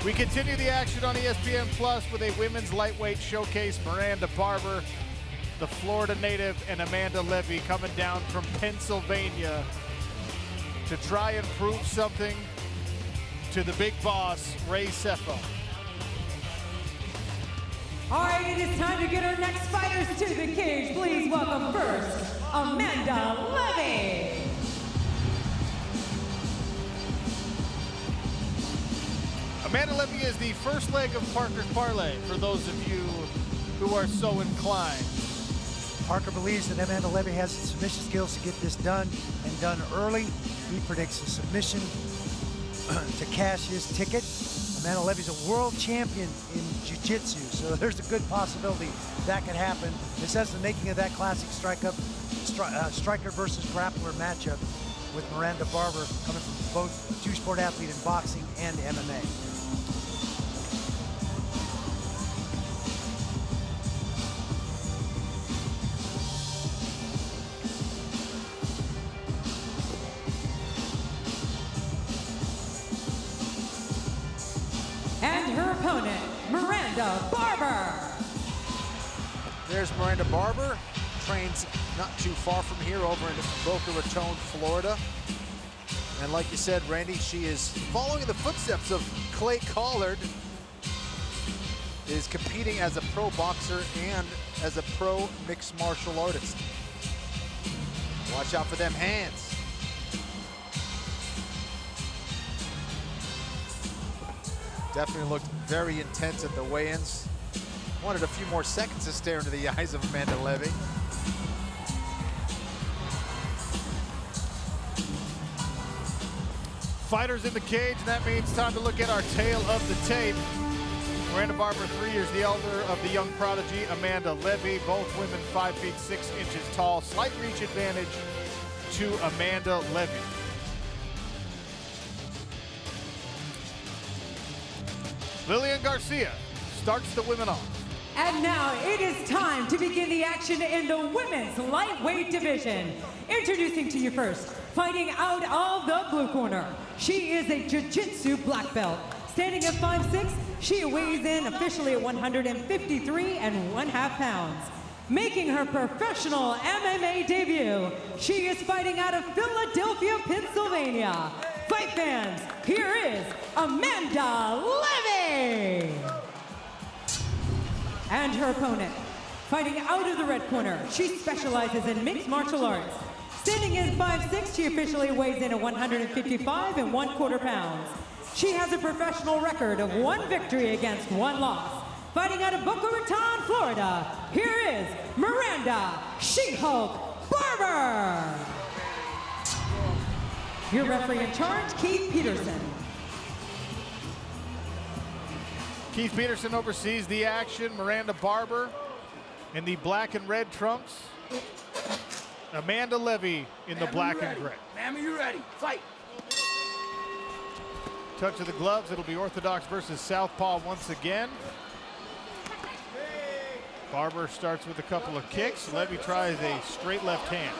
We continue the action on ESPN Plus with a women's lightweight showcase. Miranda Barber, the Florida native, and Amanda Leve coming down from Pennsylvania to try and prove something to the big boss, Ray Sefo. All right, it is time to get our next fighters to the cage. Please welcome first, Amanda Leve. Amanda Leve is the first leg of Parker's parlay, for those of you who are so inclined. Parker believes that Amanda Leve has the submission skills to get this done and done early. He predicts a submission to cash his ticket. Amanda Leve's a world champion in jiu-jitsu, so there's a good possibility that could happen. This has the making of that classic striker versus grappler matchup with Miranda Barber, coming from both a two-sport athlete in boxing and MMA. And her opponent, Miranda Barber. There's Miranda Barber, trains not too far from here over in Boca Raton, Florida. And like you said, Randy, she is following in the footsteps of Clay Collard, is competing as a pro boxer and as a pro mixed martial artist. Watch out for them hands. Definitely looked very intense at the weigh-ins. Wanted a few more seconds to stare into the eyes of Amanda Leve. Fighters in the cage, and that means time to look at our tale of the tape. Miranda Barber, 3 years the elder of the young prodigy, Amanda Leve. Both women 5 feet 6 inches tall. Slight reach advantage to Amanda Leve. Lillian Garcia starts the women off. And now it is time to begin the action in the women's lightweight division. Introducing to you first, fighting out of the blue corner. She is a jiu-jitsu black belt. Standing at 5'6", she weighs in officially at 153 1/2 pounds. Making her professional MMA debut, she is fighting out of Philadelphia, Pennsylvania. Fight fans, here is Amanda Leve. And her opponent, fighting out of the red corner, she specializes in mixed martial arts. Standing at 5'6", she officially weighs in at 155 1/4 pounds. She has a professional record of 1 victory against 1 loss. Fighting out of Boca Raton, Florida, here is Miranda She-Hulk Barber. Your referee in charge, Keith Peterson. Keith Peterson oversees the action. Miranda Barber in the black and red trunks. Amanda Leve in the black and gray. Ma'am, are you ready? Fight. Touch of the gloves. It'll be orthodox versus southpaw once again. Barber starts with a couple of kicks. Leve tries a straight left hand.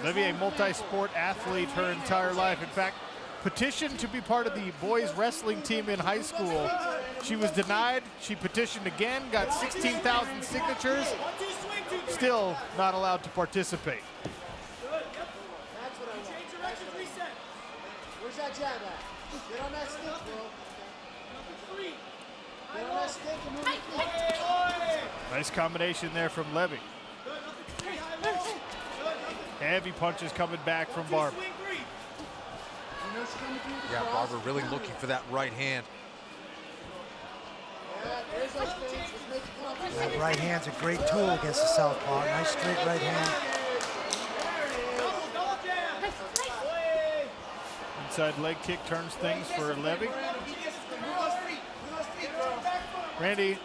Leve, a multi-sport athlete her entire life. In fact, petitioned to be part of the boys wrestling team in high school. She was denied. She petitioned again, got 16,000 signatures. Still not allowed to participate. Where's that jab at? Get on that stick, bro. Get on that stick and move it. Nice combination there from Leve. Heavy punches coming back from Barber. Yeah, Barber really looking for that right hand. That right hand's a great tool against the southpaw. Nice straight right hand. Inside leg kick turns things for Leve. Randy,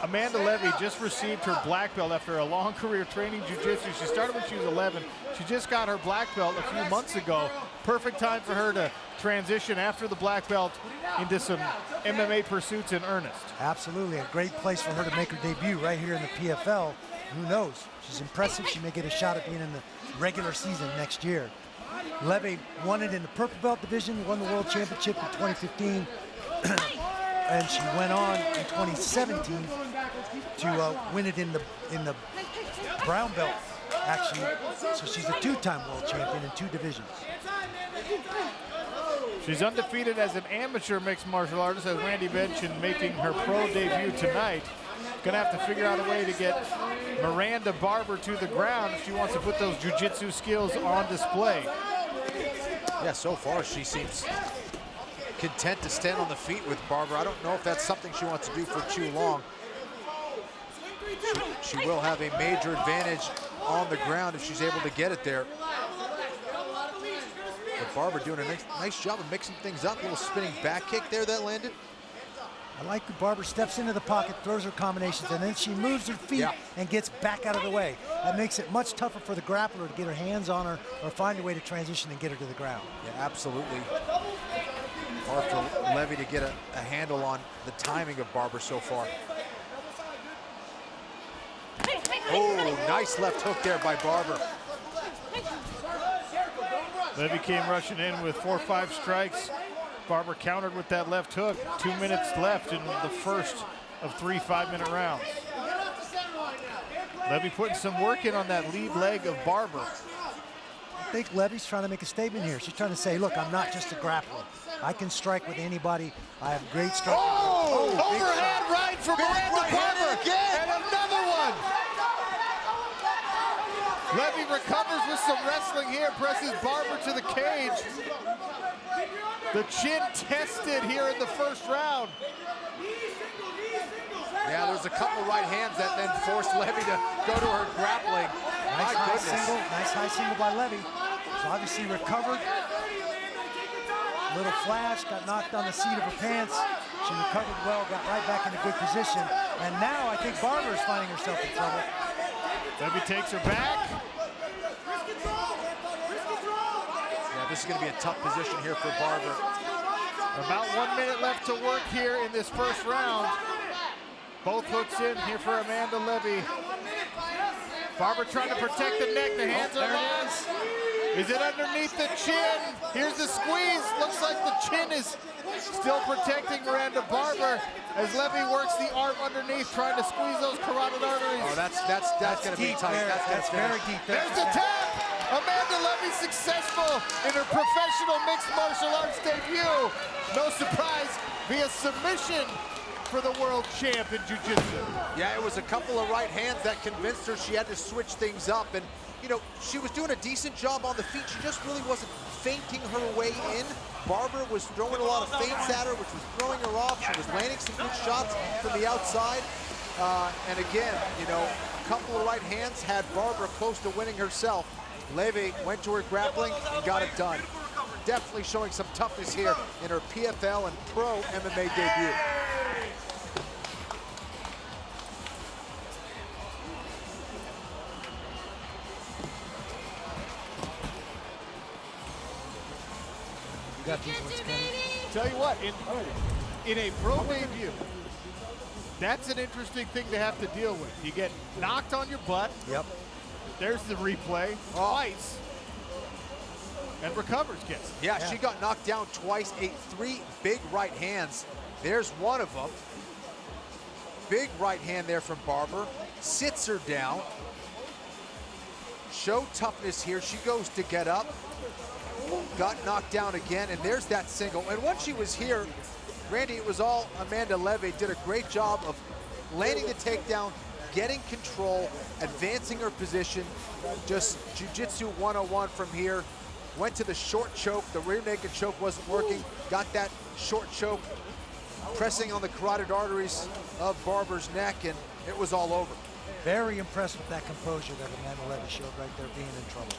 Amanda Leve just received her black belt after a long career training jiu-jitsu. She started when she was 11. She just got her black belt a few months ago. Perfect time for her to transition after the black belt into some MMA pursuits in earnest. Absolutely, a great place for her to make her debut right here in the PFL. who knows? She's impressive. She may get a shot at being in the regular season next year. Leve won it in the purple belt division, won the world championship in 2015, and she went on in 2017 to win it in the brown belt, actually. So she's a two-time world champion in 2 divisions. She's undefeated as an amateur mixed martial artist, as Randy mentioned, making her pro debut tonight. Gonna have to figure out a way to get Miranda Barber to the ground if she wants to put those jiu-jitsu skills on display. Yeah, so far she seems content to stand on the feet with Barber. I don't know if that's something she wants to do for too long. She will have a major advantage on the ground if she's able to get it there. But Barber doing a nice job of mixing things up. A little spinning back kick there that landed. I like when Barber steps into the pocket, throws her combinations, and then she moves her feet and gets back out of the way. That makes it much tougher for the grappler to get her hands on her or find a way to transition and get her to the ground. Yeah, absolutely. Hard for Leve to get a handle on the timing of Barber so far. Oh, nice left hook there by Barber. Leve came rushing in with 4 or 5 strikes. Barber countered with that left hook. 2 minutes left in the first of 3 5-minute rounds. Leve putting some work in on that lead leg of Barber. I think Levy's trying to make a statement here. She's trying to say, look, I'm not just a grappler. I can strike with anybody. I have great strike. Oh, overhand right from Miranda Barber. And another one. Leve recovers with some wrestling here, presses Barber to the cage. The chin tested here in the first round. Yeah, there's a couple right hands that then forced Leve to go to her grappling. Nice high single by Leve. So obviously recovered. Little flash, got knocked on the seat of her pants. She recovered well, got right back in a good position. And now I think Barber is finding herself in trouble. Leve takes her back. Yeah, this is going to be a tough position here for Barber. About 1 minute left to work here in this first round. Both hooks in here for Amanda Leve. Barber trying to protect the neck. The hands are lost. Is it underneath the chin? Here's the squeeze. Looks like the chin is still protecting Miranda Barber as Leve works the arm underneath, trying to squeeze those carotid arteries. Oh, that's going to be tight. That's very deep. There's the tap. Amanda Leve successful in her professional mixed martial arts debut. No surprise, via submission for the world champ in jiu-jitsu. Yeah, it was a couple of right hands that convinced her she had to switch things up. And, you know, she was doing a decent job on the feet. She just really wasn't feinting her way in. Barber was throwing a lot of feints at her, which was throwing her off. She was landing some good shots from the outside. And again, you know, a couple of right hands had Barber close to winning herself. Leve went to her grappling and got it done. Definitely showing some toughness here in her PFL and pro MMA debut. You got these ones coming. Tell you what, in a pro debut, that's an interesting thing to have to deal with. You get knocked on your butt. Yep. There's the replay twice. And recovers, gets it. Yeah, she got knocked down twice, ate 3 big right hands. There's one of them. Big right hand there from Barber. Sits her down. Show toughness here. She goes to get up. Got knocked down again, and there's that single. And once she was here, Randy, it was all Amanda Leve. Did a great job of landing the takedown, getting control, advancing her position. Just jiu-jitsu 101 from here. Went to the short choke. The rear naked choke wasn't working. Got that short choke, pressing on the carotid arteries of Barber's neck, and it was all over. Very impressed with that composure that Amanda Leve showed right there, being in trouble.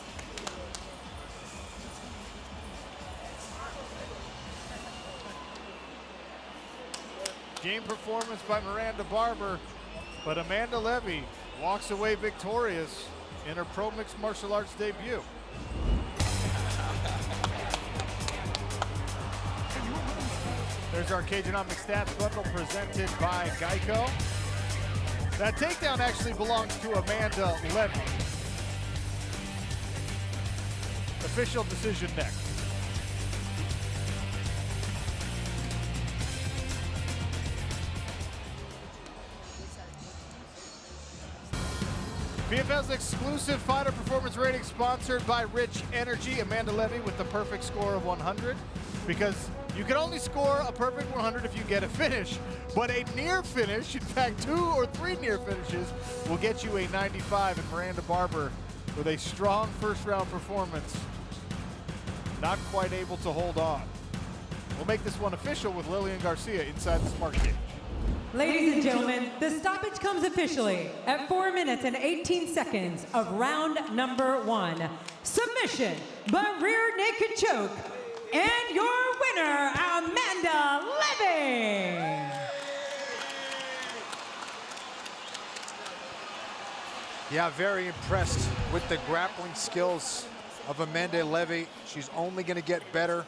Game performance by Miranda Barber, but Amanda Leve walks away victorious in her pro mixed martial arts debut. There's our Cageonomics Stats Bundle presented by Geico. That takedown actually belongs to Amanda Leve. Official decision next. PFL's exclusive fighter performance rating sponsored by Rich Energy. Amanda Leve with the perfect score of 100, because you can only score a perfect 100 if you get a finish, but a near finish, in fact 2 or 3 near finishes, will get you a 95. And Miranda Barber with a strong first round performance, not quite able to hold on. We'll make this one official with Lillian Garcia inside the Smart Cage. Ladies and gentlemen, the stoppage comes officially at 4 minutes and 18 seconds of round number 1. Submission by rear naked choke. And your winner, Amanda Leve. Yeah, very impressed with the grappling skills of Amanda Leve. She's only going to get better.